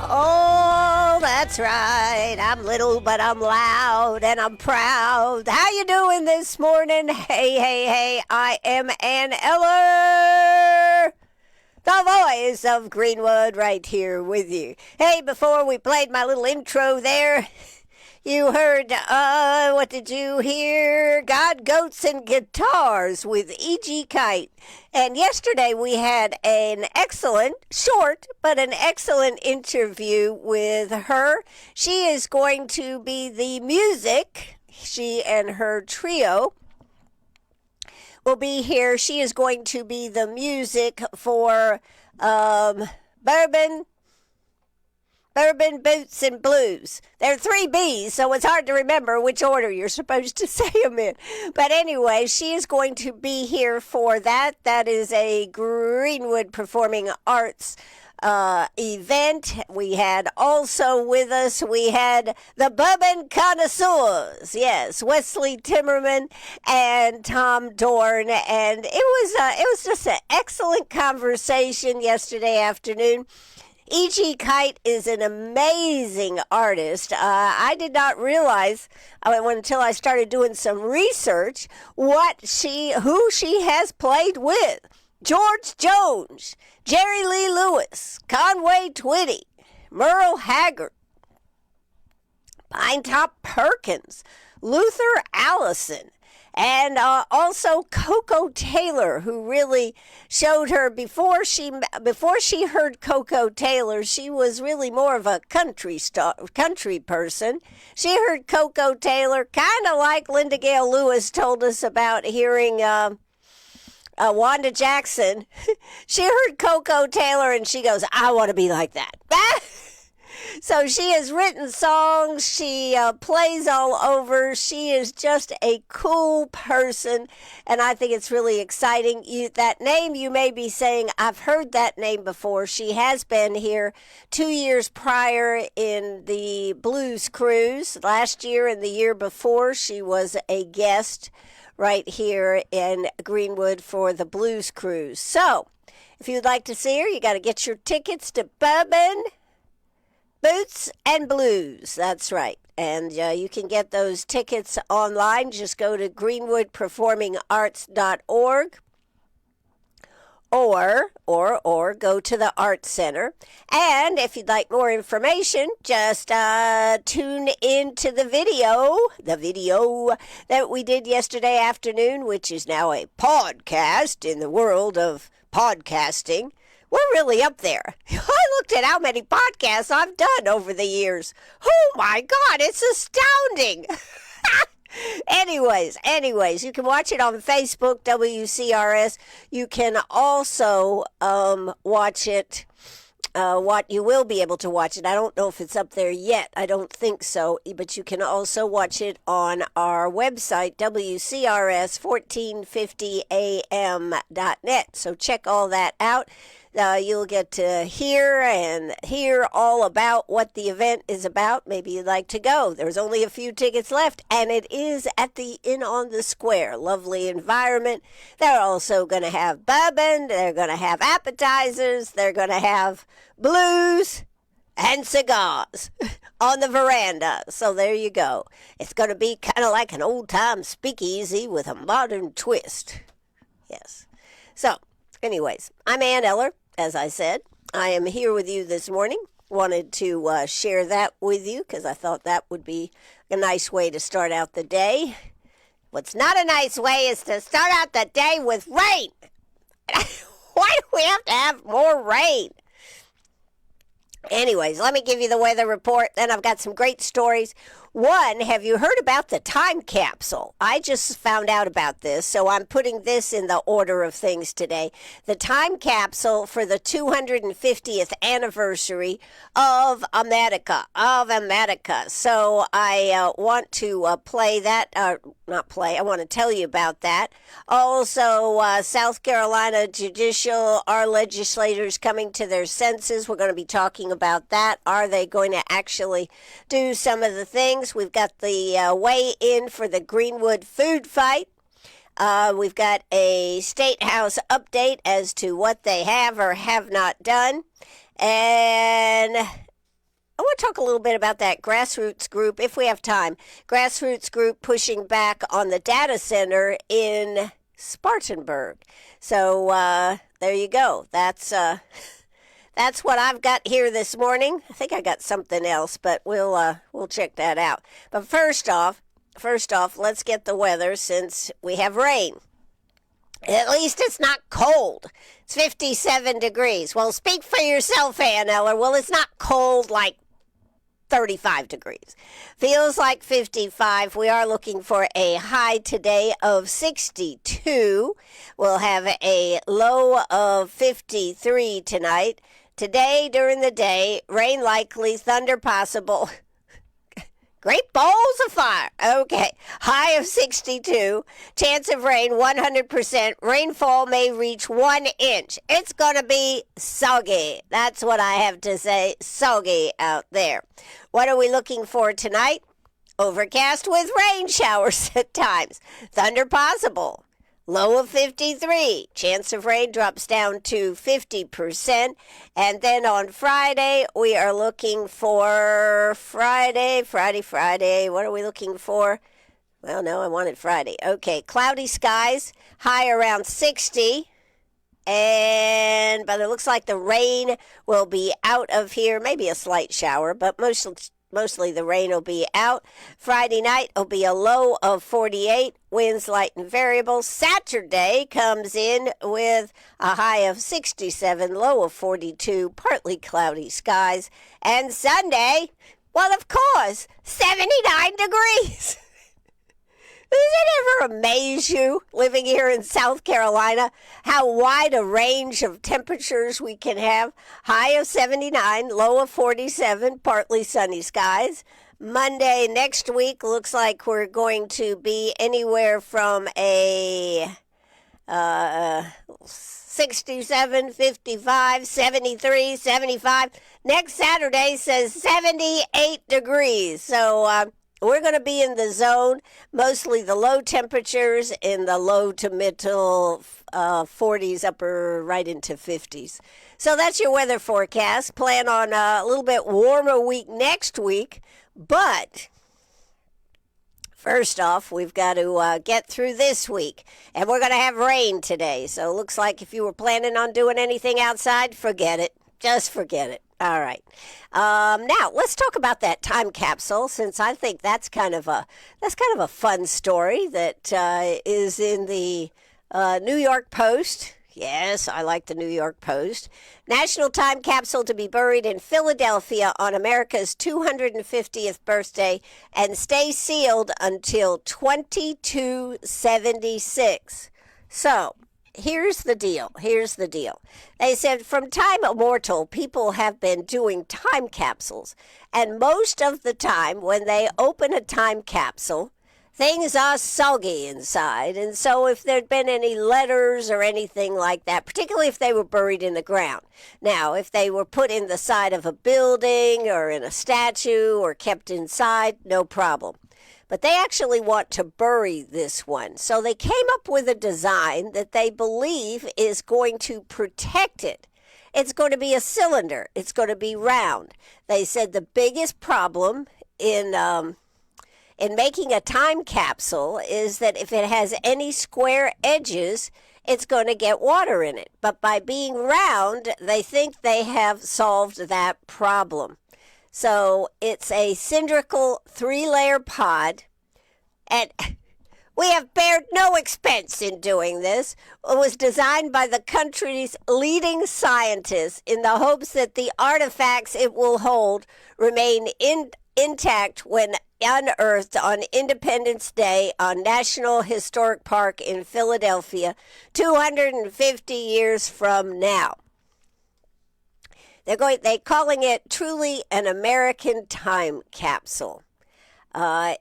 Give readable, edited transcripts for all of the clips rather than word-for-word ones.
Oh, that's right. I'm little, but I'm loud, and I'm proud. How you doing this morning? Hey, I am Ann Eller, the voice of Greenwood, right here with you. Hey, before we played my little intro there, you heard, what did you hear? God, Goats, and Guitars with E.G. Kite. And yesterday we had an excellent, short, but an excellent interview with her. She is going to be the music, she and her trio will be here. She is going to be the music for Bourbon, Boots, and Blues. There are 3 B's, so it's hard to remember which order you're supposed to say them in. But anyway, she is going to be here for that. That is a Greenwood Performing Arts event. We had also with us, we had the Bourbon Connoisseurs. Yes, Wesley Timmerman and Tom Dorn. And it was just an excellent conversation yesterday afternoon. E.G. Kite is an amazing artist. I did not realize until I started doing some research who she has played with. George Jones, Jerry Lee Lewis, Conway Twitty, Merle Haggard, Pinetop Perkins, Luther Allison, and also Coco Taylor, who really showed her before she heard Coco Taylor. She was really more of a country person. She heard Coco Taylor, kind of like Linda Gale Lewis told us about hearing Wanda Jackson. She heard Coco Taylor and she goes, I want to be like that. So she has written songs. She plays all over. She is just a cool person, and I think it's really exciting. That name, you may be saying, I've heard that name before. She has been here 2 years prior in the Blues Cruise. Last year and the year before, she was a guest right here in Greenwood for the Blues Cruise. So if you'd like to see her, you got to get your tickets to Bourbon, Boots, and Blues. That's right. And you can get those tickets online. Just go to greenwoodperformingarts.org or go to the Art Center. And if you'd like more information, just tune into the video that we did yesterday afternoon, which is now a podcast in the world of podcasting. We're really up there. I looked at how many podcasts I've done over the years. Oh my God, it's astounding. Anyways, you can watch it on Facebook, WCRS. You can also watch it. You will be able to watch it. I don't know if it's up there yet. I don't think so. But you can also watch it on our website, WCRS1450am.net. So check all that out. You'll get to hear all about what the event is about. Maybe you'd like to go. There's only a few tickets left, and it is at the Inn on the Square. Lovely environment. They're also going to have bourbon. They're going to have appetizers. They're going to have blues and cigars on the veranda. So there you go. It's going to be kind of like an old-time speakeasy with a modern twist. Yes. So, anyways, I'm Ann Eller. As I said, I am here with you this morning. Wanted to share that with you because I thought that would be a nice way to start out the day. What's not a nice way is to start out the day with rain. Why do we have to have more rain? Anyways, let me give you the weather report. Then I've got some great stories. One, have you heard about the time capsule? I just found out about this, so I'm putting this in the order of things today. The time capsule for the 250th anniversary of America. So I want to play that, I want to tell you about that. Also, South Carolina Judicial, our legislators coming to their senses. We're going to be talking about that. Are they going to actually do some of the things? We've got the weigh-in for the Greenwood food fight. We've got a State House update as to what they have or have not done. And want to talk a little bit about that grassroots group, if we have time. Grassroots group pushing back on the data center in Spartanburg. So there you go. That's what I've got here this morning. I think I got something else, but we'll check that out. But first off, let's get the weather since we have rain. At least it's not cold. It's 57 degrees. Well, speak for yourself, Ann Eller. Well, it's not cold like 35 degrees. Feels like 55. We are looking for a high today of 62. We'll have a low of 53 tonight. Today, during the day, rain likely, thunder possible. Great balls of fire. Okay. High of 62. Chance of rain, 100%. Rainfall may reach 1 inch. It's going to be soggy. That's what I have to say. Soggy out there. What are we looking for tonight? Overcast with rain showers at times. Thunder possible. Low of 53. Chance of rain drops down to 50%. And then on Friday, we are looking for Friday. What are we looking for? Well, no, I wanted Friday. Okay, cloudy skies, high around 60. But it looks like the rain will be out of here. Maybe a slight shower, but mostly the rain will be out. Friday night will be a low of 48. Winds light and variable. Saturday comes in with a high of 67, low of 42, partly cloudy skies. And Sunday, well, of course, 79 degrees. Does it ever amaze you, living here in South Carolina, how wide a range of temperatures we can have? High of 79, low of 47, partly sunny skies. Monday next week looks like we're going to be anywhere from a 67, 55, 73, 75. Next Saturday says 78 degrees. So we're going to be in the zone, mostly the low temperatures in the low to middle 40s, upper right into 50s. So that's your weather forecast. Plan on a little bit warmer week next week. But first off, we've got to get through this week. And we're going to have rain today. So it looks like if you were planning on doing anything outside, forget it. Just forget it. All right. Now let's talk about that time capsule, since I think that's kind of a fun story that is in the New York Post. Yes, I like the New York Post. National time capsule to be buried in Philadelphia on America's 250th birthday and stay sealed until 2276. So, here's the deal. They said from time immemorial, people have been doing time capsules. And most of the time, when they open a time capsule, things are soggy inside. And so if there'd been any letters or anything like that, particularly if they were buried in the ground. Now, if they were put in the side of a building or in a statue or kept inside, no problem. But they actually want to bury this one. So they came up with a design that they believe is going to protect it. It's going to be a cylinder. It's going to be round. They said the biggest problem in making a time capsule is that if it has any square edges, it's going to get water in it. But by being round, they think they have solved that problem. So it's a cylindrical 3-layer pod, and we have spared no expense in doing this. It was designed by the country's leading scientists in the hopes that the artifacts it will hold remain intact when unearthed on Independence Day on National Historic Park in Philadelphia 250 years from now. They're calling it truly an American time capsule. They're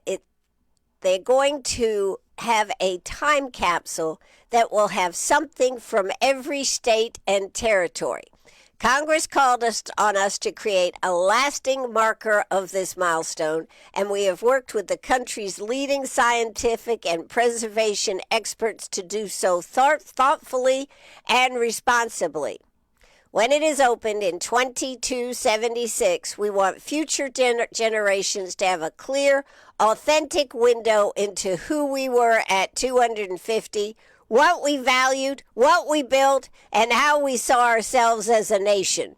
going to have a time capsule that will have something from every state and territory. Congress called on us to create a lasting marker of this milestone, and we have worked with the country's leading scientific and preservation experts to do so thoughtfully and responsibly. When it is opened in 2276, we want future generations to have a clear, authentic window into who we were at 250, what we valued, what we built, and how we saw ourselves as a nation.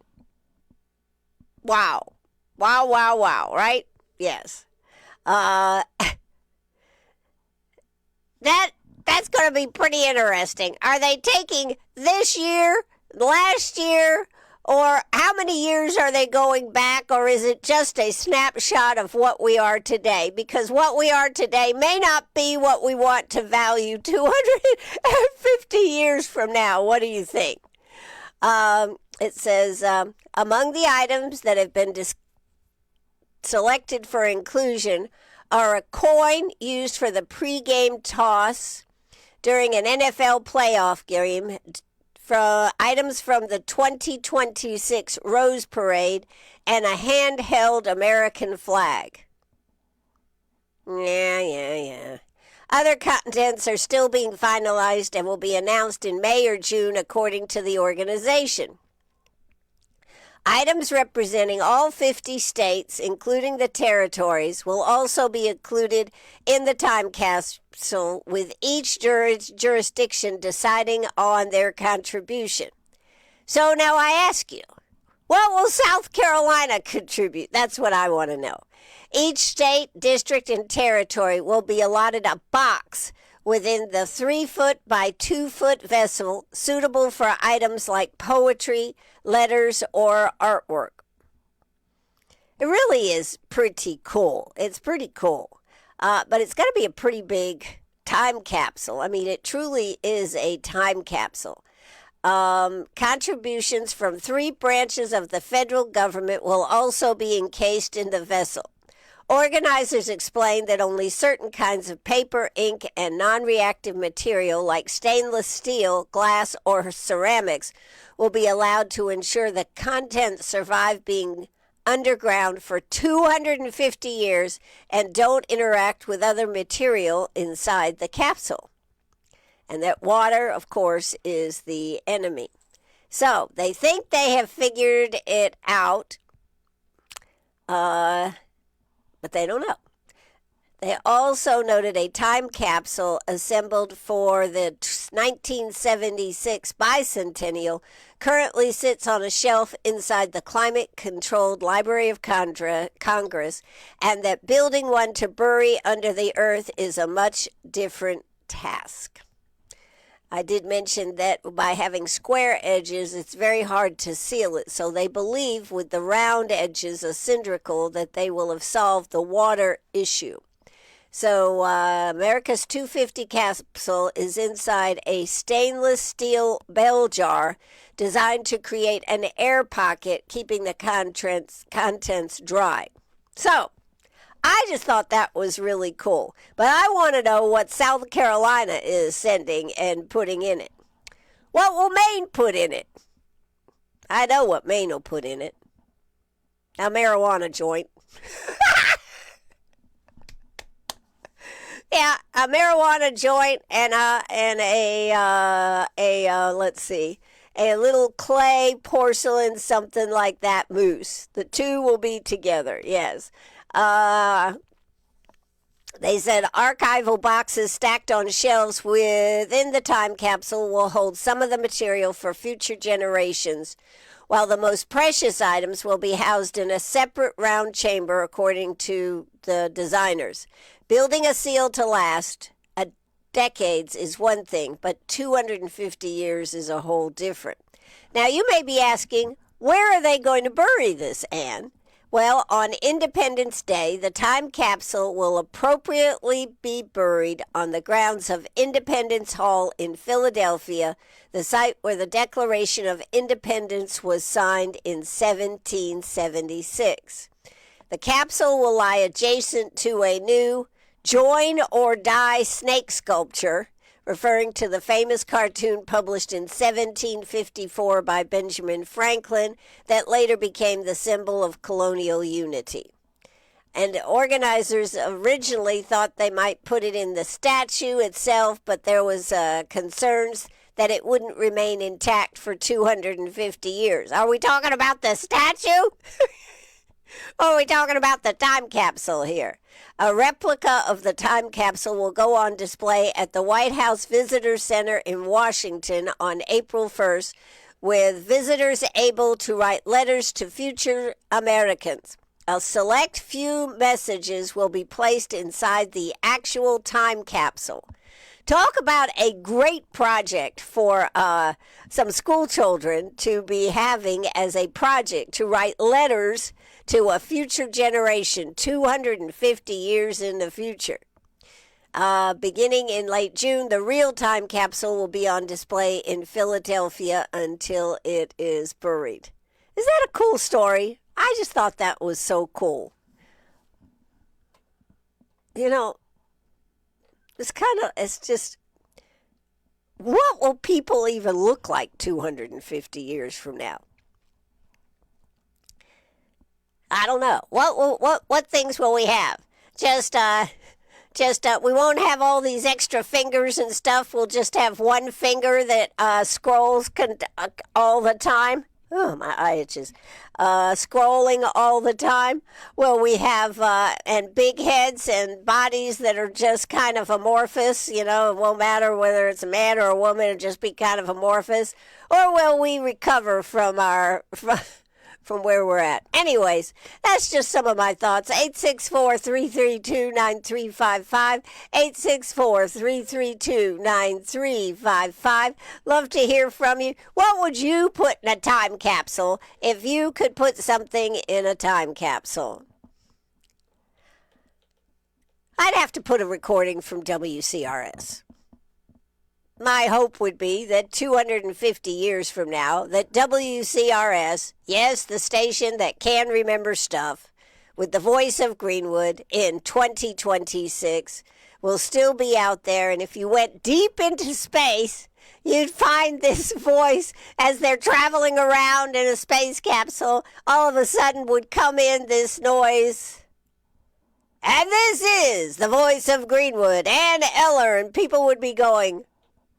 Wow. Wow, wow, wow, right? Yes. That's going to be pretty interesting. Are they taking this year, last year, or how many years are they going back, or is it just a snapshot of what we are today? Because what we are today may not be what we want to value 250 years from now. What do you think? It says, among the items that have been selected for inclusion are a coin used for the pregame toss during an NFL playoff game, items from the 2026 Rose Parade, and a handheld American flag. Yeah. Other contents are still being finalized and will be announced in May or June, according to the organization. Items representing all 50 states, including the territories, will also be included in the time capsule, with each jurisdiction deciding on their contribution. So now I ask you, what will South Carolina contribute? That's what I want to know. Each state, district, and territory will be allotted a box within the 3-foot by 2-foot vessel suitable for items like poetry, letters, or artwork. It really is pretty cool. It's pretty cool. But it's going to be a pretty big time capsule. I mean, it truly is a time capsule. Contributions from 3 branches of the federal government will also be encased in the vessel. Organizers explained that only certain kinds of paper, ink, and non-reactive material like stainless steel, glass, or ceramics will be allowed to ensure the contents survive being underground for 250 years and don't interact with other material inside the capsule. And that water, of course, is the enemy. So they think they have figured it out, but they don't know. They also noted a time capsule assembled for the 1976 bicentennial currently sits on a shelf inside the climate-controlled Library of Congress, and that building one to bury under the earth is a much different task. I did mention that by having square edges, it's very hard to seal it. So they believe with the round edges, a cylindrical, that they will have solved the water issue. So America's 250 capsule is inside a stainless steel bell jar designed to create an air pocket, keeping the contents dry. So I just thought that was really cool. But I want to know what South Carolina is sending and putting in it. What will Maine put in it? I know what Maine will put in it. A marijuana joint. Yeah, a marijuana joint and let's see, a little clay, porcelain, something like that mousse. The two will be together, yes. They said archival boxes stacked on shelves within the time capsule will hold some of the material for future generations, while the most precious items will be housed in a separate round chamber, according to the designers. Building a seal to last decades is one thing, but 250 years is a whole different. Now, you may be asking, where are they going to bury this, Anne? Well, on Independence Day, the time capsule will appropriately be buried on the grounds of Independence Hall in Philadelphia, the site where the Declaration of Independence was signed in 1776. The capsule will lie adjacent to a new Join or Die snake sculpture, referring to the famous cartoon published in 1754 by Benjamin Franklin that later became the symbol of colonial unity. And organizers originally thought they might put it in the statue itself, but there was concerns that it wouldn't remain intact for 250 years. Are we talking about the statue? Or are we talking about the time capsule here? A replica of the time capsule will go on display at the White House Visitor Center in Washington on April 1st, with visitors able to write letters to future Americans. A select few messages will be placed inside the actual time capsule. Talk about a great project for some school children to be having as a project to write letters to a future generation 250 years in the future. Beginning in late June, the real time capsule will be on display in Philadelphia until it is buried. Is that a cool story? I just thought that was so cool. You know, it's just, what will people even look like 250 years from now? I don't know. What things will we have? Just we won't have all these extra fingers and stuff. We'll just have one finger that scrolls all the time. Oh, my eye itches. Scrolling all the time. Well, we have and big heads and bodies that are just kind of amorphous. You know, it won't matter whether it's a man or a woman. It'll just be kind of amorphous. Or will we recover from where we're at? Anyways, that's just some of my thoughts. 864-332-9355. 864-332-9355. Love to hear from you. What would you put in a time capsule if you could put something in a time capsule? I'd have to put a recording from WCRS. My hope would be that 250 years from now, that WCRS, yes, the station that can remember stuff, with the voice of Greenwood in 2026, will still be out there. And if you went deep into space, you'd find this voice as they're traveling around in a space capsule. All of a sudden would come in this noise. And this is the voice of Greenwood and Eller, and people would be going,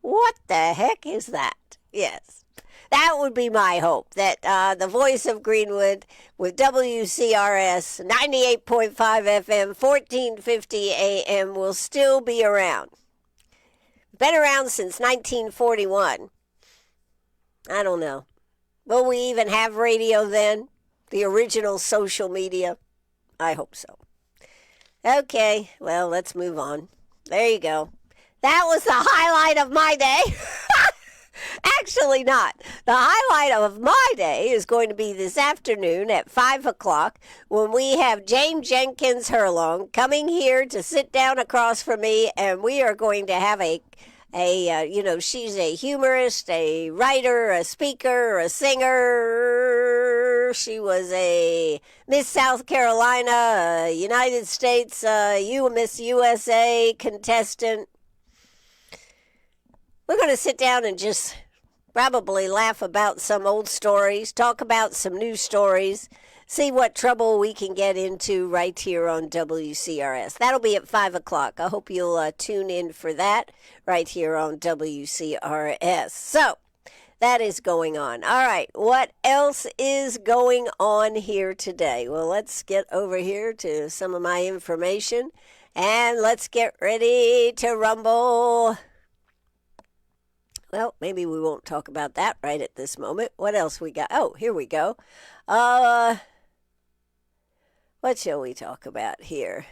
what the heck is that? Yes, that would be my hope, that the voice of Greenwood with WCRS 98.5 FM, 1450 AM will still be around. Been around since 1941. I don't know. Will we even have radio then? The original social media? I hope so. Okay, well, let's move on. There you go. That was the highlight of my day. Actually not. The highlight of my day is going to be this afternoon at 5 o'clock when we have Jane Jenkins Hurlong coming here to sit down across from me, and we are going to have she's a humorist, a writer, a speaker, a singer. She was a Miss South Carolina, United States, Miss USA contestant. We're going to sit down and just probably laugh about some old stories, talk about some new stories, see what trouble we can get into right here on WCRS. That'll be at 5 o'clock. I hope you'll tune in for that right here on WCRS. So, that is going on. All right, what else is going on here today? Well, let's get over here to some of my information, and let's get ready to rumble. Well, maybe we won't talk about that right at this moment. What else we got? Oh, here we go. What shall we talk about here?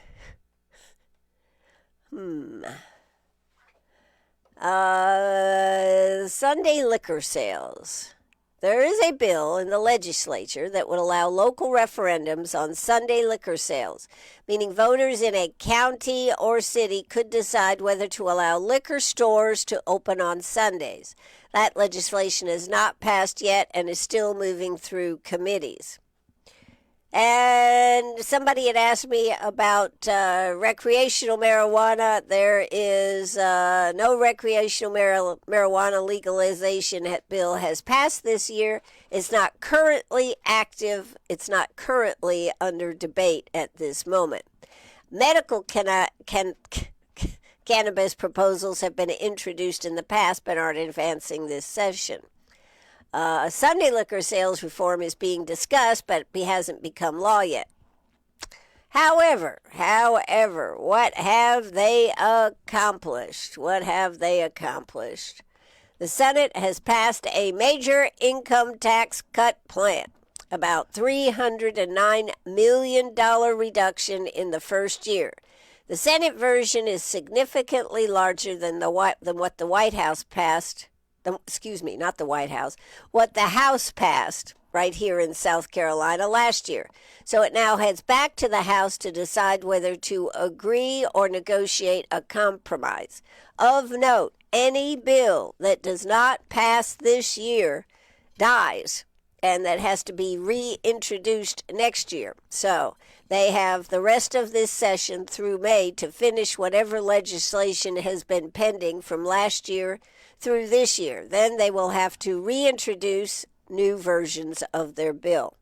Sunday liquor sales. There is a bill in the legislature that would allow local referendums on Sunday liquor sales, meaning voters in a county or city could decide whether to allow liquor stores to open on Sundays. That legislation has not passed yet and is still moving through committees. And somebody had asked me about recreational marijuana. There is no recreational marijuana legalization bill has passed this year. It's not currently active. It's not currently under debate at this moment. Medical cannabis proposals have been introduced in the past but aren't advancing this session. Sunday liquor sales reform is being discussed, but hasn't become law yet. However, what have they accomplished? What have they accomplished? The Senate has passed a major income tax cut plan, about $309 million reduction in the first year. The Senate version is significantly larger than what the White House passed. Not the White House. What the House passed right here in South Carolina last year. So it now heads back to the House to decide whether to agree or negotiate a compromise. Of note, any bill that does not pass this year dies, and that has to be reintroduced next year. So they have the rest of this session through May to finish whatever legislation has been pending from last year through this year. Then they will have to reintroduce new versions of their bill.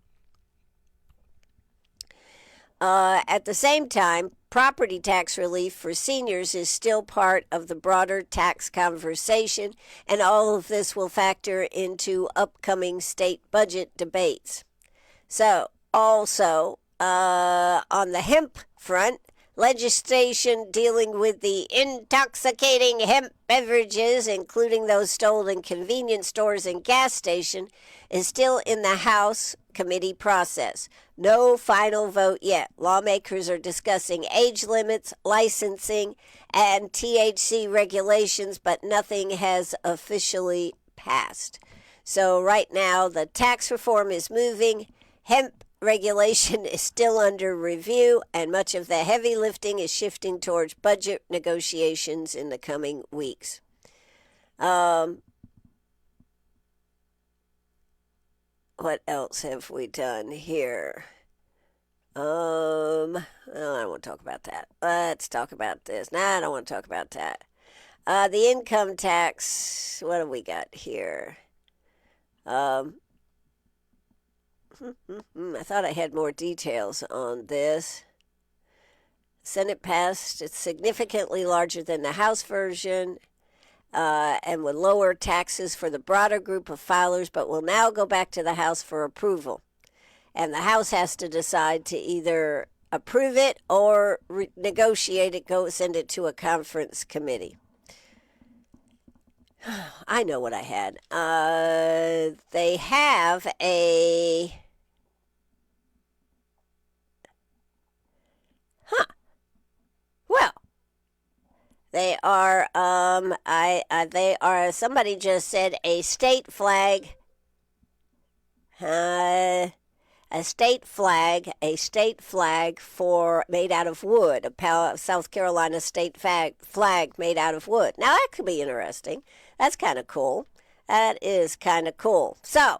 At the same time, property tax relief for seniors is still part of the broader tax conversation, and all of this will factor into upcoming state budget debates. So, also, on the hemp front, legislation dealing with the intoxicating hemp beverages, including those sold in convenience stores and gas stations, is still in the House committee process. No final vote yet. Lawmakers are discussing age limits, licensing, and THC regulations, but nothing has officially passed. So right now, the tax reform is moving. Hemp regulation is still under review, and much of the heavy lifting is shifting towards budget negotiations in the coming weeks. What else have we done here? I don't want to talk about that. Let's talk about this. I don't want to talk about that. The income tax, what have we got here? I thought I had more details on this. Senate passed. It's significantly larger than the House version and would lower taxes for the broader group of filers, but will now go back to the House for approval. And the House has to decide to either approve it or negotiate it, send it to a conference committee. I know what I had. They have a... Well, they are, somebody just said a state flag, made out of wood, a South Carolina state flag made out of wood. Now, that could be interesting. That's kind of cool. That is kind of cool. So,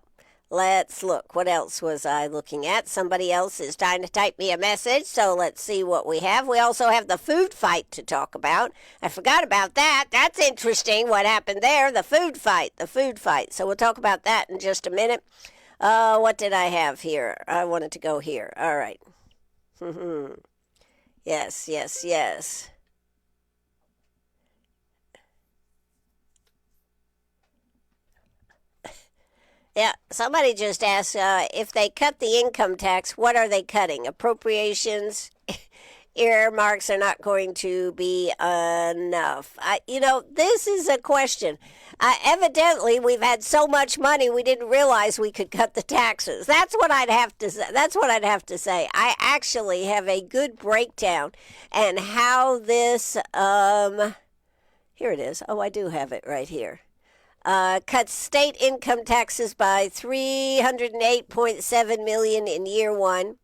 let's look. What else was I looking at? Somebody else is trying to type me a message, so let's see what we have. We also have the food fight to talk about. I forgot about that. That's interesting what happened there, the food fight. So we'll talk about that in just a minute. What did I have here? I wanted to go here. All right. Yes. Yeah, somebody just asked if they cut the income tax, what are they cutting? Appropriations, earmarks are not going to be enough. This is a question. Evidently, we've had so much money we didn't realize we could cut the taxes. That's what I'd have to say. I actually have a good breakdown and how this. Here it is. Oh, I do have it right here. Cuts state income taxes by $308.7 million in year one.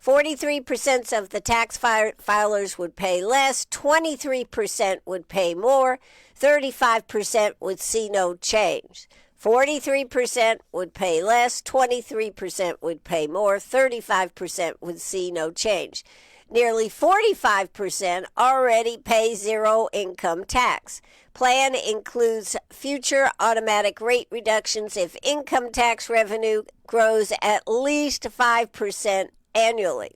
43% of the tax filers would pay less, 23% would pay more, 35% would see no change. 43% would pay less, 23% would pay more, 35% would see no change. Nearly 45% already pay zero income tax. Plan includes future automatic rate reductions if income tax revenue grows at least 5% annually.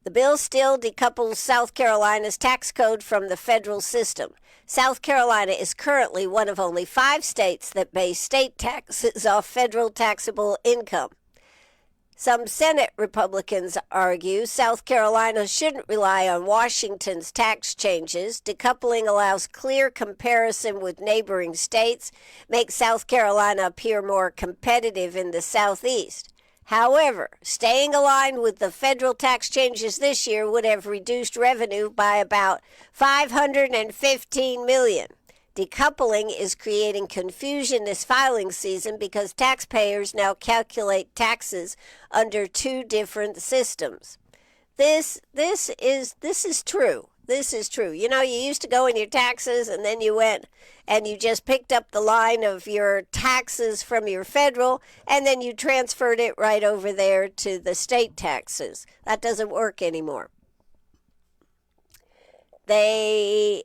The bill still decouples South Carolina's tax code from the federal system. South Carolina is currently one of only 5 states that base state taxes off federal taxable income. Some Senate Republicans argue South Carolina shouldn't rely on Washington's tax changes. Decoupling allows clear comparison with neighboring states, makes South Carolina appear more competitive in the Southeast. However, staying aligned with the federal tax changes this year would have reduced revenue by about $515 million. Decoupling is creating confusion this filing season because taxpayers now calculate taxes under 2 different systems. This is true. This is true. You know, you used to go in your taxes and then you went and you just picked up the line of your taxes from your federal and then you transferred it right over there to the state taxes. That doesn't work anymore. They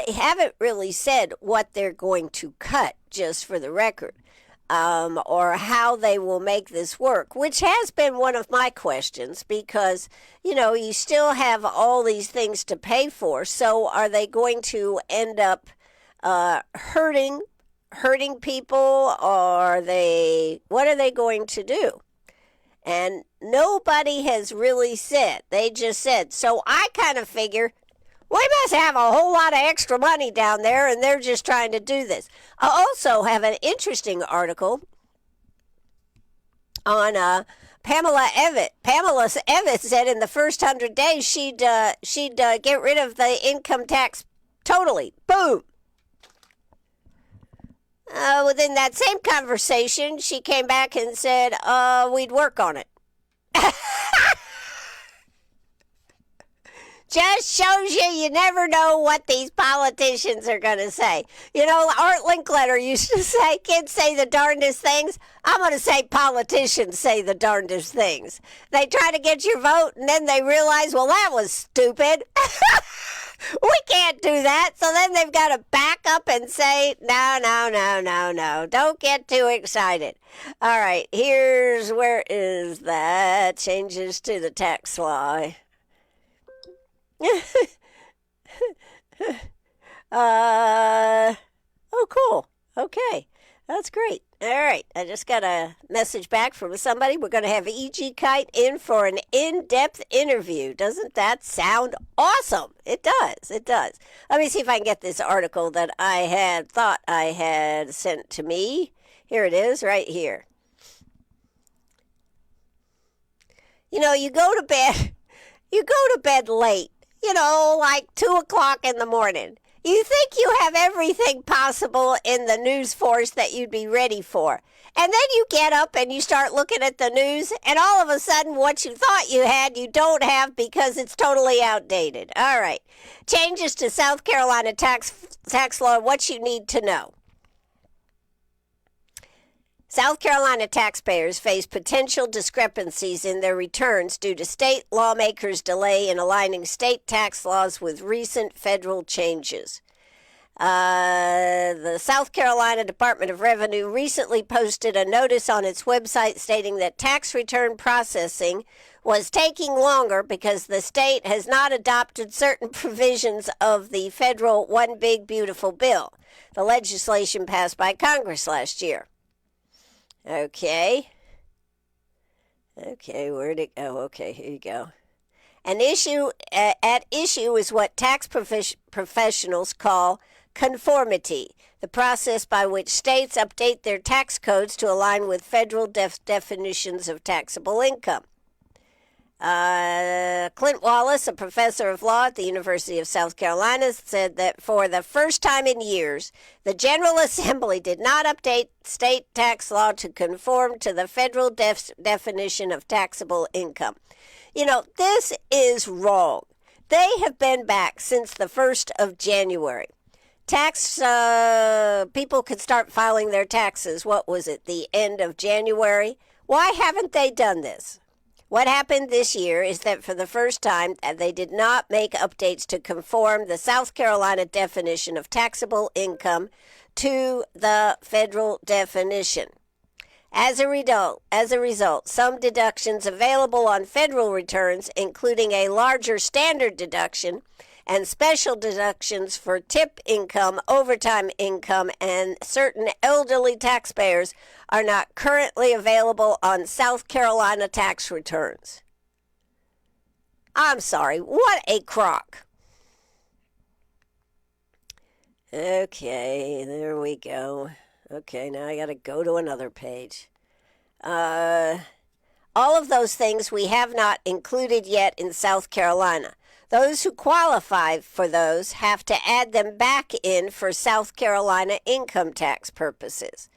haven't really said what they're going to cut, just for the record, or how they will make this work, which has been one of my questions because, you know, you still have all these things to pay for. So are they going to end up hurting people, or what are they going to do? And nobody has really said. They just said. So I kind of figure, we must have a whole lot of extra money down there, and they're just trying to do this. I also have an interesting article on Pamela Evitt. Pamela Evitt said in the first 100 days she'd get rid of the income tax totally. Boom. Within that same conversation, she came back and said, we'd work on it. Just shows you never know what these politicians are going to say. You know, Art Linkletter used to say, kids say the darndest things. I'm going to say politicians say the darndest things. They try to get your vote, and then they realize, well, that was stupid. We can't do that. So then they've got to back up and say, no. Don't get too excited. All right, here's where is that? Changes to the tax law. Oh, cool. Okay. That's great. All right. I just got a message back from somebody. We're going to have E.G. Kite in for an in-depth interview. Doesn't that sound awesome? It does. It does. Let me see if I can get this article that I had thought I had sent to me. Here it is right here. You know, you go to bed late. You know, like 2 o'clock in the morning. You think you have everything possible in the news force that you'd be ready for. And then you get up and you start looking at the news, and all of a sudden what you thought you had, you don't have because it's totally outdated. All right. Changes to South Carolina tax law, what you need to know. South Carolina taxpayers face potential discrepancies in their returns due to state lawmakers' delay in aligning state tax laws with recent federal changes. The South Carolina Department of Revenue recently posted a notice on its website stating that tax return processing was taking longer because the state has not adopted certain provisions of the federal One Big Beautiful Bill, the legislation passed by Congress last year. Okay, where'd it go? Okay, here you go. An issue at issue is what tax professionals call conformity, the process by which states update their tax codes to align with federal definitions of taxable income. Clint Wallace, a professor of law at the University of South Carolina, said that for the first time in years, the General Assembly did not update state tax law to conform to the federal definition of taxable income. You know, this is wrong. They have been back since the 1st of January. People could start filing their taxes, what was it, the end of January? Why haven't they done this? What happened this year is that for the first time, they did not make updates to conform the South Carolina definition of taxable income to the federal definition. As a result, some deductions available on federal returns, including a larger standard deduction and special deductions for tip income, overtime income, and certain elderly taxpayers, are not currently available on South Carolina tax returns. I'm sorry, what a crock. Okay, there we go. Okay, now I got to go to another page. All of those things we have not included yet in South Carolina. Those who qualify for those have to add them back in for South Carolina income tax purposes.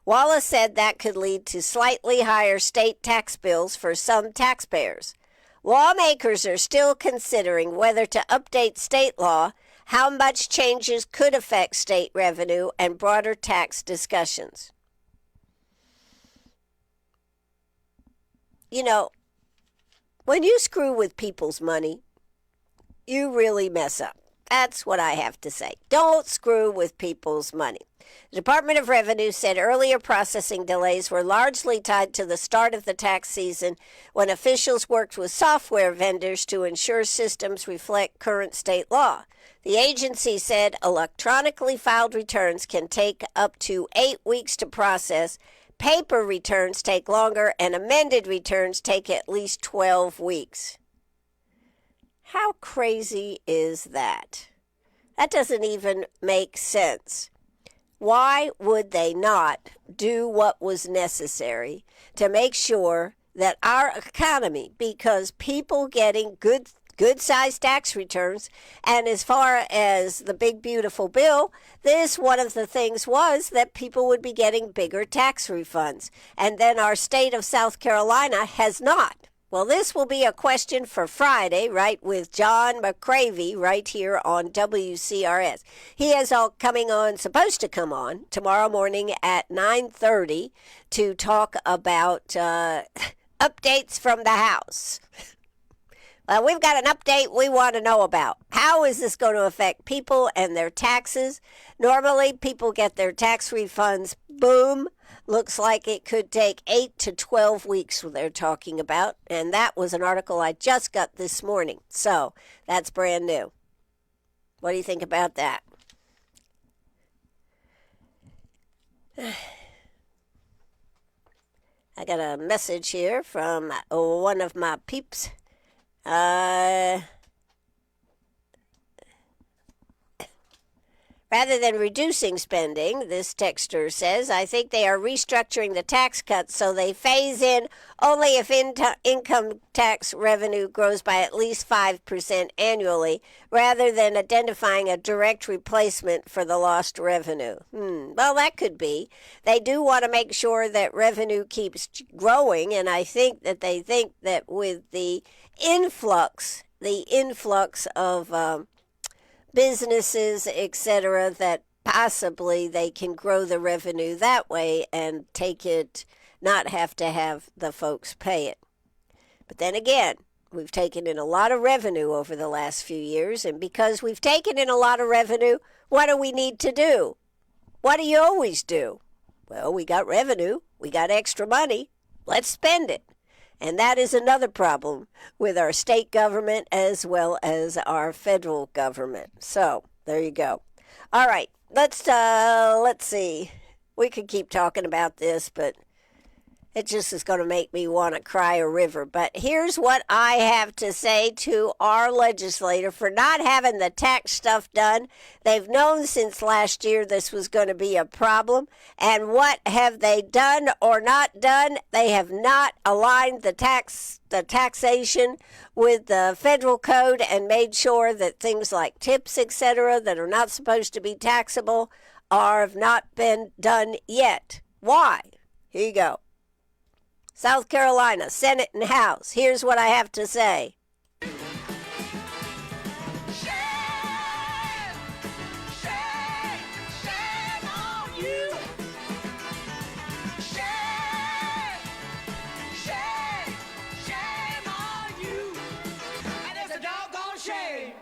Wallace said that could lead to slightly higher state tax bills for some taxpayers. Lawmakers are still considering whether to update state law, how much changes could affect state revenue, and broader tax discussions. You know, when you screw with people's money, you really mess up. That's what I have to say. Don't screw with people's money. The Department of Revenue said earlier processing delays were largely tied to the start of the tax season when officials worked with software vendors to ensure systems reflect current state law. The agency said electronically filed returns can take up to 8 weeks to process, paper returns take longer, and amended returns take at least 12 weeks. How crazy is that? That doesn't even make sense. Why would they not do what was necessary to make sure that our economy, because people getting good-sized tax returns, and as far as the big beautiful bill, one of the things was that people would be getting bigger tax refunds, and then our state of South Carolina has not. Well, this will be a question for Friday, right, with John McCravey right here on WCRS. He is supposed to come on tomorrow morning at 9:30 to talk about updates from the House. Well, we've got an update we want to know about. How is this going to affect people and their taxes? Normally, people get their tax refunds, boom. Looks like it could take 8 to 12 weeks, they're talking about. And that was an article I just got this morning. So that's brand new. What do you think about that? I got a message here from one of my peeps. Rather than reducing spending, this texter says, I think they are restructuring the tax cuts so they phase in only if income tax revenue grows by at least 5% annually, rather than identifying a direct replacement for the lost revenue. Well, that could be. They do want to make sure that revenue keeps growing, and I think that they think that with the influx of businesses, etc., that possibly they can grow the revenue that way and not have to have the folks pay it. But then again, we've taken in a lot of revenue over the last few years, and because we've taken in a lot of revenue, what do we need to do? What do you always do? Well, we got revenue, we got extra money, let's spend it. And that is another problem with our state government as well as our federal government. So there you go. All right, let's see. We could keep talking about this, but it just is going to make me want to cry a river. But here's what I have to say to our legislator for not having the tax stuff done. They've known since last year this was going to be a problem. And what have they done or not done? They have not aligned the taxation with the federal code and made sure that things like tips, etc., that are not supposed to be taxable have not been done yet. Why? Here you go. South Carolina, Senate and House. Here's what I have to say. Shame on you. Shame on you. And it's a doggone shame.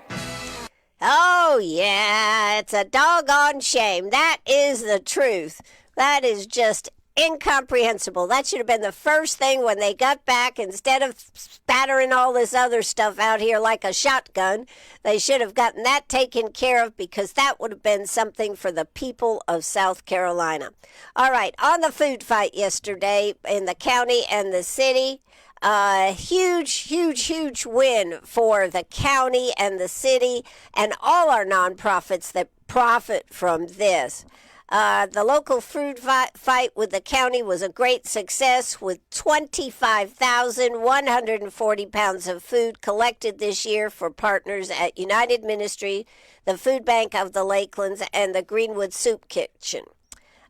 Oh, yeah, it's a doggone shame. That is the truth. That is just incomprehensible. That should have been the first thing when they got back. Instead of spattering all this other stuff out here like a shotgun, they should have gotten that taken care of, because that would have been something for the people of South Carolina. All right, on the food fight yesterday in the county and the city, huge win for the county and the city and all our nonprofits that profit from this. The local food fight with the county was a great success, with 25,140 pounds of food collected this year for partners at United Ministry, the Food Bank of the Lakelands, and the Greenwood Soup Kitchen.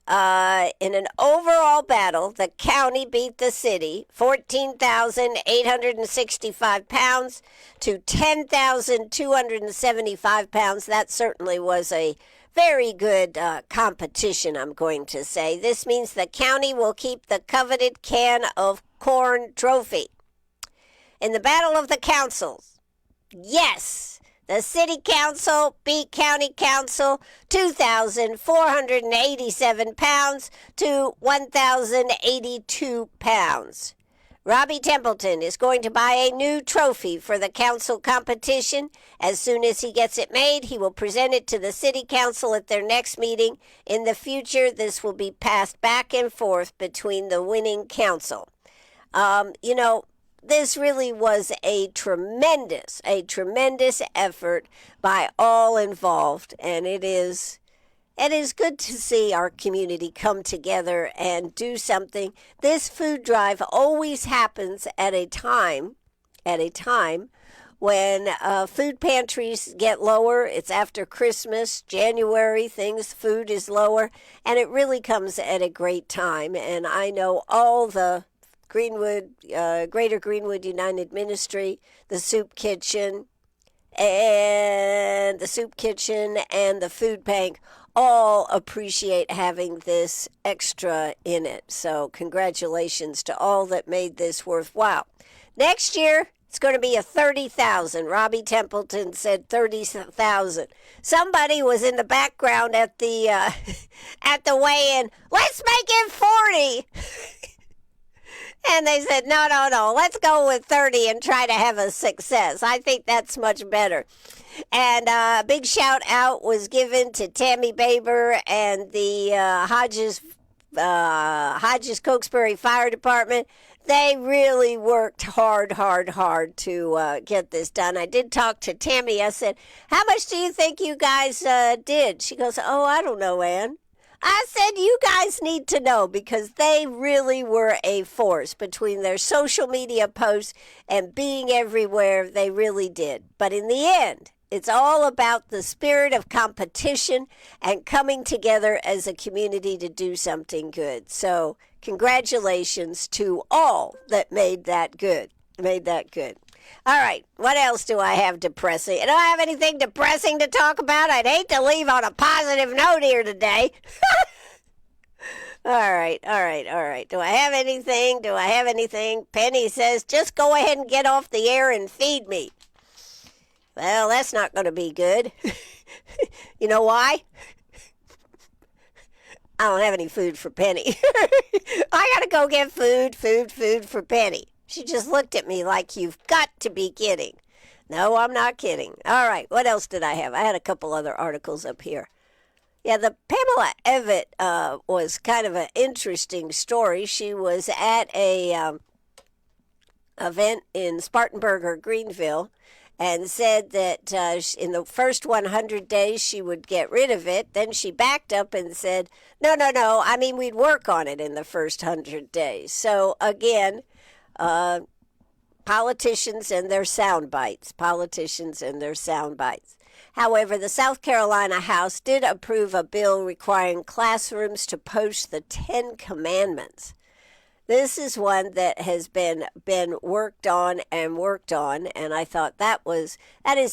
In an overall battle, the county beat the city 14,865 pounds to 10,275 pounds. That certainly was a very good competition, I'm going to say. This means the county will keep the coveted can of corn trophy. In the battle of the councils, yes, the city council beat county council 2,487 pounds to 1,082 pounds. Robbie Templeton is going to buy a new trophy for the council competition. As soon as he gets it made, he will present it to the city council at their next meeting. In the future, this will be passed back and forth between the winning council. This really was a tremendous effort by all involved, and it is good to see our community come together and do something. This food drive always happens at a time when food pantries get lower. It's after Christmas, January, food is lower, and it really comes at a great time. And I know all the Greater Greenwood United Ministry, the Soup Kitchen, and the Food Bank all appreciate having this extra in it. So congratulations to all that made this worthwhile. Next year, it's going to be a 30,000. Robbie Templeton said 30,000. Somebody was in the background at the weigh-in. Let's make it 40. And they said, no, let's go with 30 and try to have a success. I think that's much better. And a big shout out was given to Tammy Baber and the Hodges Cokesbury Fire Department. They really worked hard to get this done. I did talk to Tammy. I said, how much do you think you guys did? She goes, oh, I don't know, Ann. I said, you guys need to know, because they really were a force between their social media posts and being everywhere. They really did. But in the end, it's all about the spirit of competition and coming together as a community to do something good. So congratulations to all that made that good. All right, what else do I have depressing? I don't have anything depressing to talk about. I'd hate to leave on a positive note here today. All right. Do I have anything? Penny says, just go ahead and get off the air and feed me. Well, that's not going to be good. You know why? I don't have any food for Penny. I got to go get food for Penny. She just looked at me like, you've got to be kidding. No, I'm not kidding. All right, what else did I have? I had a couple other articles up here. Yeah, the Pamela Evatt was kind of an interesting story. She was at a event in Spartanburg or Greenville and said that in the first 100 days she would get rid of it. Then she backed up and said, no, I mean, we'd work on it in the first 100 days. So, again, politicians and their sound bites. However, the South Carolina House did approve a bill requiring classrooms to post the 10 Commandments. This is one that has been worked on, and I thought that is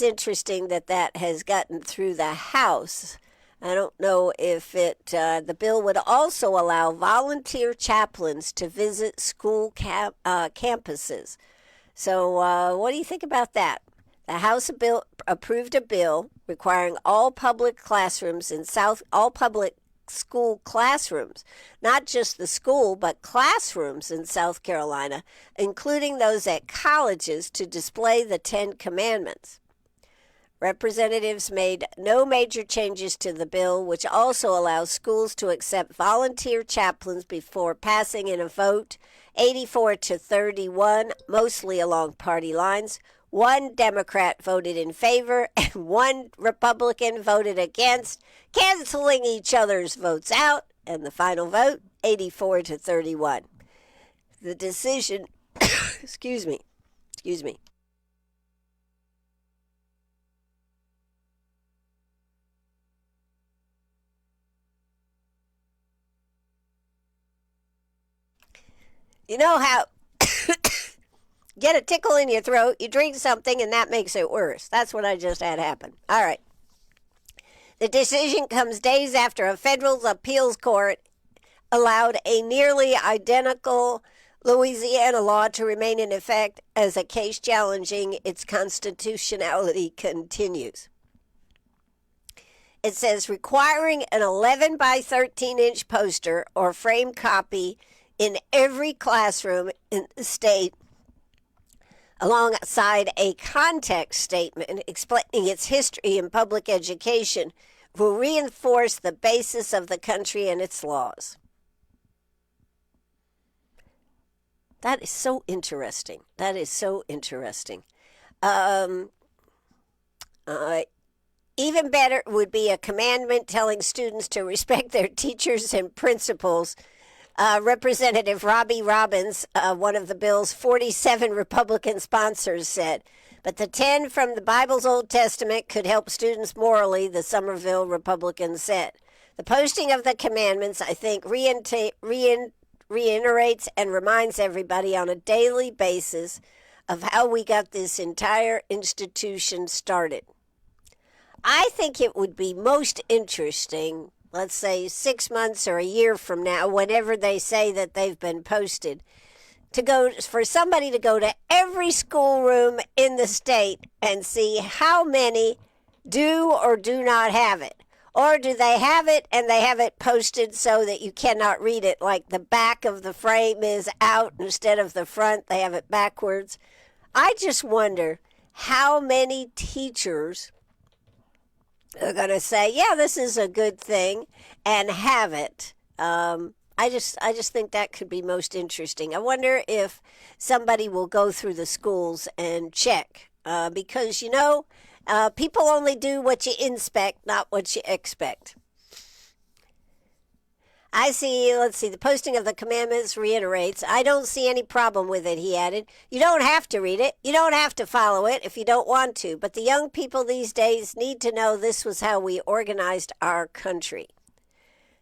interesting that has gotten through the House. I don't know if the bill would also allow volunteer chaplains to visit school campuses. So what do you think about that? The House approved a bill requiring all public school classrooms, not just the school, but classrooms in South Carolina, including those at colleges, to display the Ten Commandments. Representatives made no major changes to the bill, which also allows schools to accept volunteer chaplains before passing in a vote, 84 to 31, mostly along party lines. One Democrat voted in favor and one Republican voted against, canceling each other's votes out, and the final vote, 84 to 31. The decision, excuse me. You know how get a tickle in your throat, you drink something, and that makes it worse. That's what I just had happen. All right. The decision comes days after a federal appeals court allowed a nearly identical Louisiana law to remain in effect as a case challenging its constitutionality continues. It says requiring an 11 by 13 inch poster or frame copy in every classroom in the state, alongside a context statement explaining its history in public education, will reinforce the basis of the country and its laws. That is so interesting. Even better would be a commandment telling students to respect their teachers and principals. Representative Robbie Robbins, one of the bill's 47 Republican sponsors, said. But the 10 from the Bible's Old Testament could help students morally, the Somerville Republican said. The posting of the commandments, I think, reiterates and reminds everybody on a daily basis of how we got this entire institution started. I think it would be most interesting, let's say 6 months or a year from now, whenever they say that they've been posted, for somebody to go to every schoolroom in the state and see how many do or do not have it. Or do they have it and they have it posted so that you cannot read it, like the back of the frame is out instead of the front, they have it backwards. I just wonder how many teachers are going to say, yeah, this is a good thing, and have it. I just think that could be most interesting. I wonder if somebody will go through the schools and check, because, people only do what you inspect, not what you expect. The posting of the commandments reiterates, I don't see any problem with it, he added. You don't have to read it. You don't have to follow it if you don't want to. But the young people these days need to know this was how we organized our country.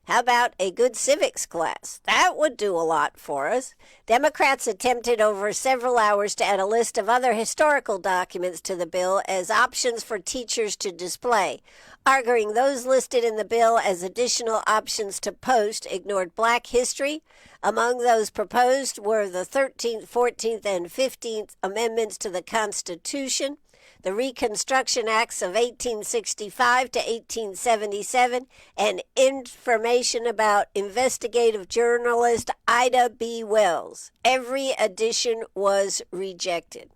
How about a good civics class? That would do a lot for us. Democrats attempted over several hours to add a list of other historical documents to the bill as options for teachers to display, arguing those listed in the bill as additional options to post ignored Black history. Among those proposed were the 13th, 14th, and 15th Amendments to the Constitution, the Reconstruction Acts of 1865 to 1877, and information about investigative journalist Ida B. Wells. Every addition was rejected.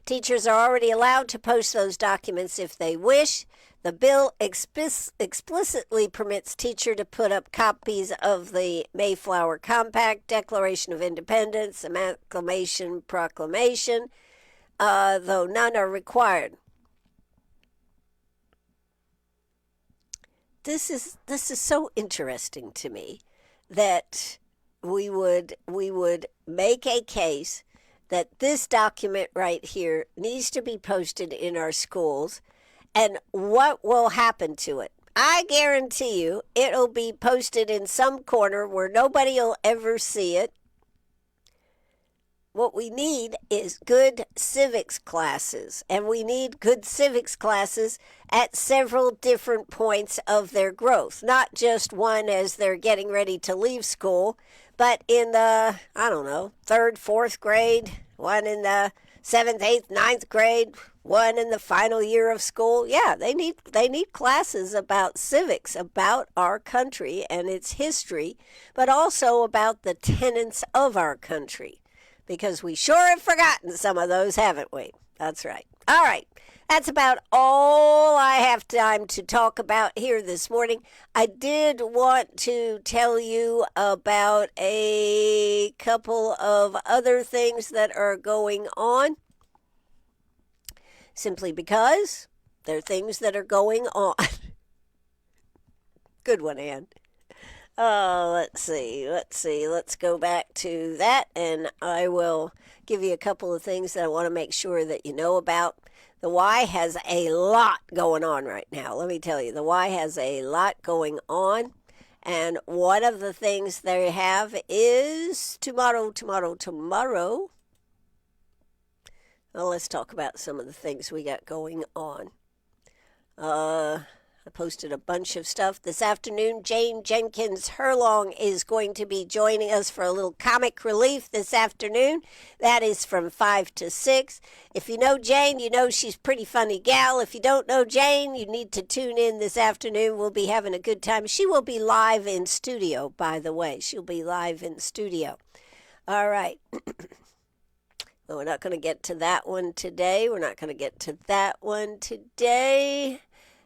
Teachers are already allowed to post those documents if they wish. The bill explicitly permits teachers to put up copies of the Mayflower Compact, Declaration of Independence, Amalgamation Proclamation, though none are required. This is so interesting to me that we would make a case that this document right here needs to be posted in our schools, and what will happen to it. I guarantee you it'll be posted in some corner where nobody will ever see it. What we need is good civics classes, and we need good civics classes at several different points of their growth, not just one as they're getting ready to leave school, but in the, 3rd, 4th grade, one in the 7th, 8th, 9th grade, one in the final year of school. Yeah, they need classes about civics, about our country and its history, but also about the tenets of our country, because we sure have forgotten some of those, haven't we? That's right. All right. That's about all I have time to talk about here this morning. I did want to tell you about a couple of other things that are going on, simply because they're things that are going on. Good one, Ann. Let's see. Let's go back to that, and I will give you a couple of things that I want to make sure that you know about. The Y has a lot going on right now. Let me tell you, the Y has a lot going on. And one of the things they have is tomorrow. Well, let's talk about some of the things we got going on. I posted a bunch of stuff this afternoon. Jane Jenkins Herlong is going to be joining us for a little comic relief this afternoon. That is from 5 to 6. If you know Jane, you know she's a pretty funny gal. If you don't know Jane, you need to tune in this afternoon. We'll be having a good time. She will be live in studio, by the way. She'll be live in studio. All right. Well, we're not going to get to that one today.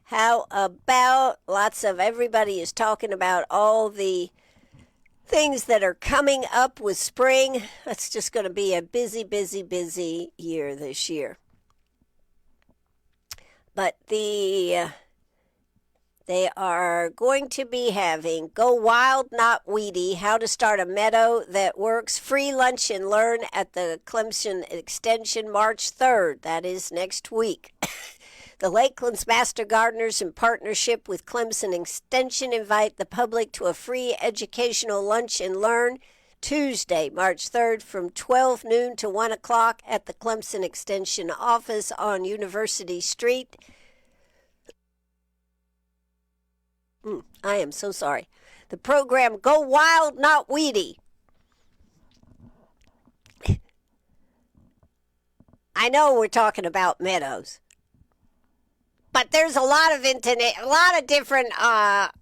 How about everybody is talking about all the things that are coming up with spring. That's just going to be a busy year this year. But they are going to be having Go Wild, Not Weedy, How to Start a Meadow That Works, free lunch and learn at the Clemson Extension March 3rd. That is next week. The Lakeland's Master Gardeners, in partnership with Clemson Extension, invite the public to a free educational lunch and learn Tuesday, March 3rd, from 12 noon to 1 o'clock at the Clemson Extension office on University Street. I am so sorry. The program, Go Wild, Not Weedy. I know we're talking about meadows, but there's a lot of different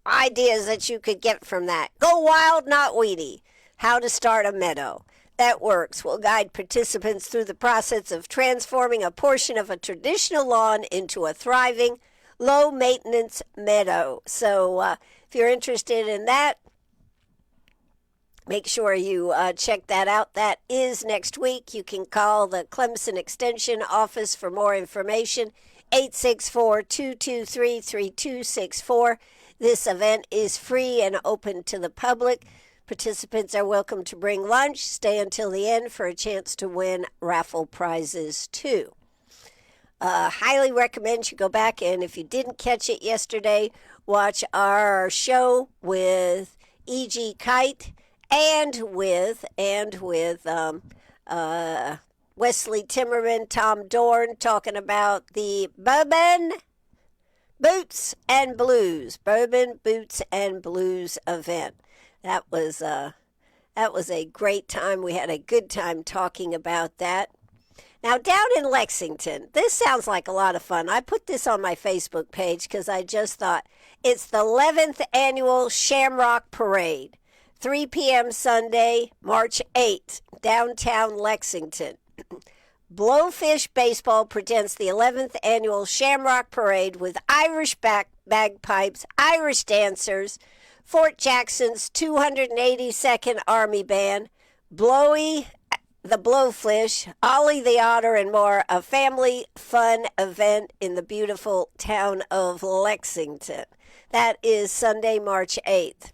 ideas that you could get from that. Go Wild, Not Weedy. How to Start a Meadow That Works will guide participants through the process of transforming a portion of a traditional lawn into a thriving, low-maintenance meadow. So if you're interested in that, make sure you check that out. That is next week. You can call the Clemson Extension office for more information. 864-223-3264. This event is free and open to the public. Participants are welcome to bring lunch. Stay until the end for a chance to win raffle prizes too. Highly recommend you go back, and if you didn't catch it yesterday, watch our show with E.G. Kite and with Wesley Timmerman, Tom Dorn, talking about the Bourbon Boots and Blues event. That was a great time. We had a good time talking about that. Now, down in Lexington, this sounds like a lot of fun. I put this on my Facebook page because I just thought it's the 11th annual Shamrock Parade, 3 p.m. Sunday, March 8th, downtown Lexington. Blowfish Baseball presents the 11th annual Shamrock Parade with Irish bagpipes, Irish dancers, Fort Jackson's 282nd Army Band, Blowy the Blowfish, Ollie the Otter, and more. A family fun event in the beautiful town of Lexington. That is Sunday, March 8th.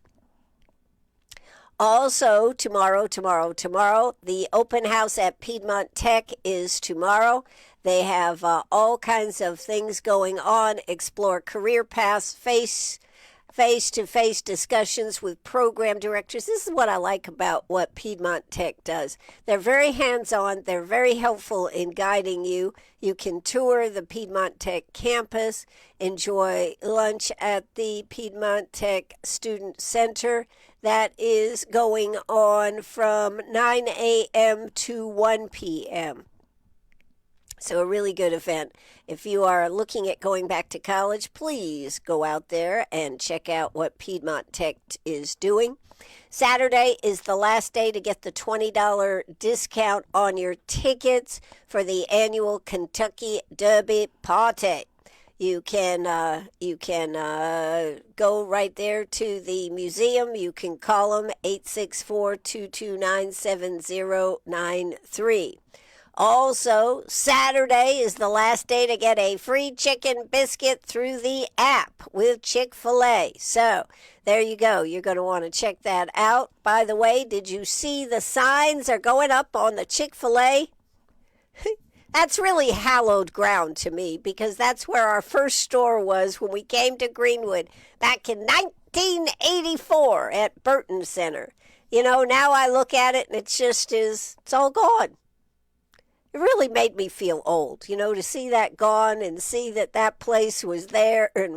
Also, tomorrow, the open house at Piedmont Tech is tomorrow. They have all kinds of things going on. Explore career paths, face-to-face discussions with program directors. This is what I like about what Piedmont Tech does. They're very hands-on. They're very helpful in guiding you. You can tour the Piedmont Tech campus, enjoy lunch at the Piedmont Tech Student Center. That is going on from 9 a.m. to 1 p.m. So a really good event. If you are looking at going back to college, please go out there and check out what Piedmont Tech is doing. Saturday is the last day to get the $20 discount on your tickets for the annual Kentucky Derby party. You can go right there to the museum. You can call them 864-229-7093. Also, Saturday is the last day to get a free chicken biscuit through the app with Chick-fil-A. So, there you go. You're going to want to check that out. By the way, did you see the signs are going up on the Chick-fil-A? That's really hallowed ground to me because that's where our first store was when we came to Greenwood back in 1984 at Burton Center. You know, now I look at it and it's all gone. It really made me feel old, you know, to see that gone and see that that place was there and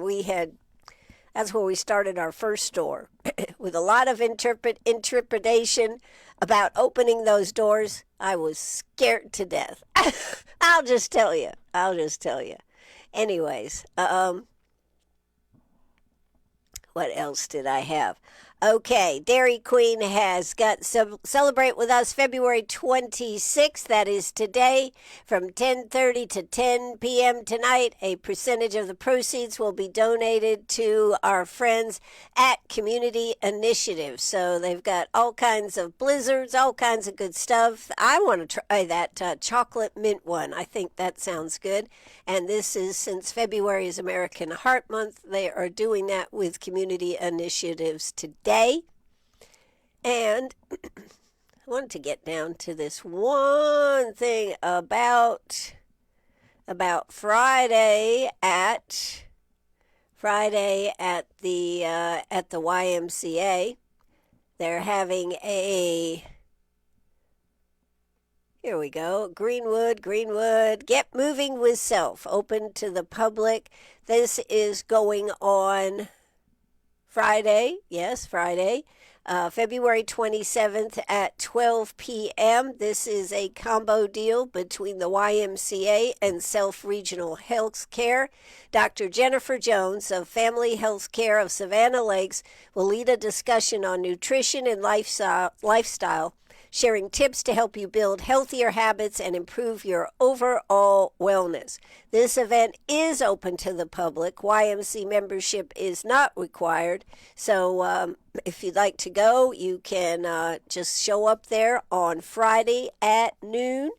that's where we started our first store with a lot of intrepidation about opening those doors. I was scared to death. I'll just tell you. Anyways, what else did I have? Okay, Dairy Queen has got Celebrate With Us February 26th. That is today from 10:30 to 10 p.m. tonight. A percentage of the proceeds will be donated to our friends at Community Initiative. So they've got all kinds of blizzards, all kinds of good stuff. I want to try that chocolate mint one. I think that sounds good. And this is, since February is American Heart Month, they are doing that with Community Initiatives today. And I wanted to get down to this one thing about Friday at the YMCA. They're having here we go. Greenwood, Get Moving with Self, open to the public. This is going on Friday, February 27th at 12 p.m. This is a combo deal between the YMCA and Self Regional Health Care. Dr. Jennifer Jones of Family Health Care of Savannah Lakes will lead a discussion on nutrition and lifestyle, sharing tips to help you build healthier habits and improve your overall wellness. This event is open to the public. YMC membership is not required. So if you'd like to go, you can just show up there on Friday at noon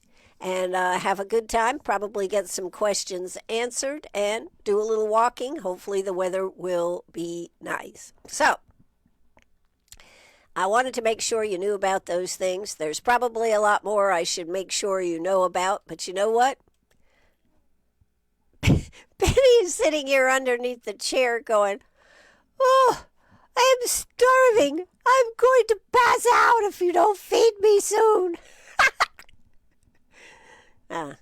and have a good time, probably get some questions answered, and do a little walking. Hopefully the weather will be nice. So I wanted to make sure you knew about those things. There's probably a lot more I should make sure you know about, but you know what? Penny is sitting here underneath the chair going, "Oh, I am starving. I'm going to pass out if you don't feed me soon." Oh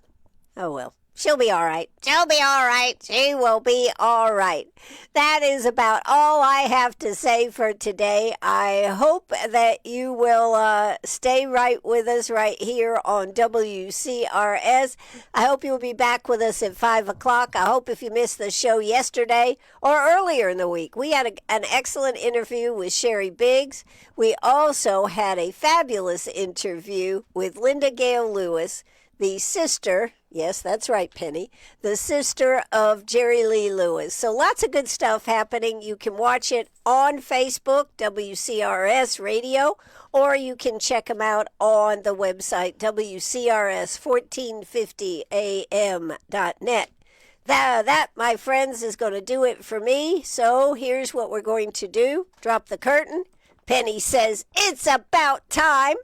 well. She'll be all right. She will be all right. That is about all I have to say for today. I hope that you will stay right with us right here on WCRS. I hope you'll be back with us at 5 o'clock. I hope if you missed the show yesterday or earlier in the week, we had an excellent interview with Sherry Biggs. We also had a fabulous interview with Linda Gale Lewis, the sister, yes, that's right, Penny, the sister of Jerry Lee Lewis. So lots of good stuff happening. You can watch it on Facebook, WCRS Radio, or you can check them out on the website, WCRS1450am.net. That, my friends, is going to do it for me. So here's what we're going to do. Drop the curtain. Penny says, "It's about time."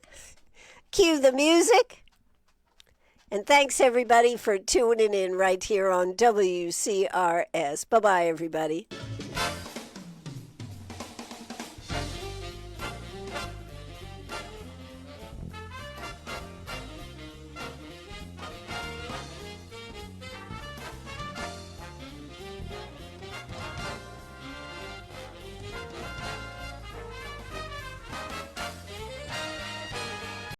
Cue the music. And thanks, everybody, for tuning in right here on WCRS. Bye-bye, everybody.